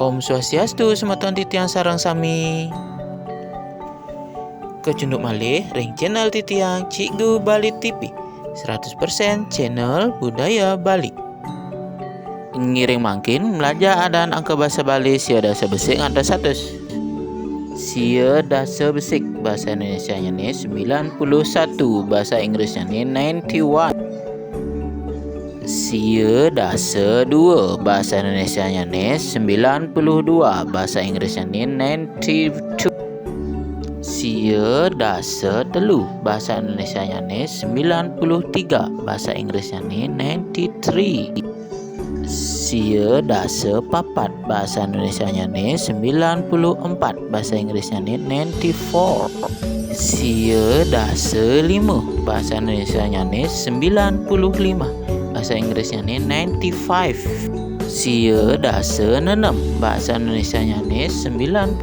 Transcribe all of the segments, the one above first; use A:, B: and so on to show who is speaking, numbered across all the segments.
A: Om Swastiastu, semeton titiang sareng sami. Kecunduk malih ring channel titiang Cikgu Bali TV 100% channel budaya Bali. Ngiring mangkin belajar dan angka bahasa Bali sia dasa besik ngantos 100. Sia dasa besik bahasa Indonesia nya ni 91, bahasa Inggrisnya ni 91. Sia dasa 2 bahasa Indonesia nya ni 92, bahasa Inggrisnya ni 92. Sia dasa 3 bahasa Indonesia nya ni 93, bahasa Inggrisnya ni 93. Sia dasa 4 bahasa Indonesia nya ni 94, bahasa Inggrisnya ni 94. Sia dasa 5 bahasa Indonesia nya ni 95, bahasa Inggrisnya ni 95. Sia dasa 6 bahasa Indonesia nya ni 96,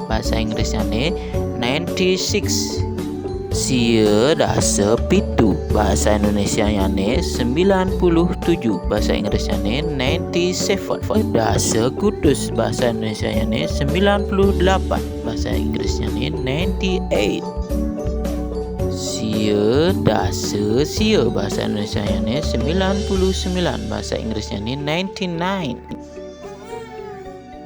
A: bahasa Inggrisnya ni 96. Sia dasa 7 bahasa Indonesia nya ni 97, bahasa Inggrisnya ni 97. Dasa kutus bahasa Indonesia nya ni 98, bahasa Inggrisnya ni 98. Sia dasa sia bahasa Indonesia nya ni 99, bahasa Inggrisnya ni 99.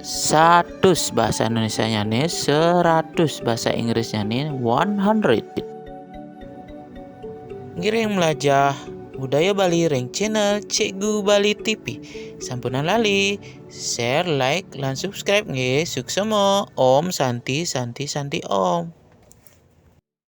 A: 100 bahasa Indonesia nya ni 100, bahasa Inggrisnya ni 100. Ngiring belajar budaya Bali ring channel Cikgu Bali TV. Sampunan lali share, like, dan subscribe nggih. Suksema Om Santi Santi Santi Om.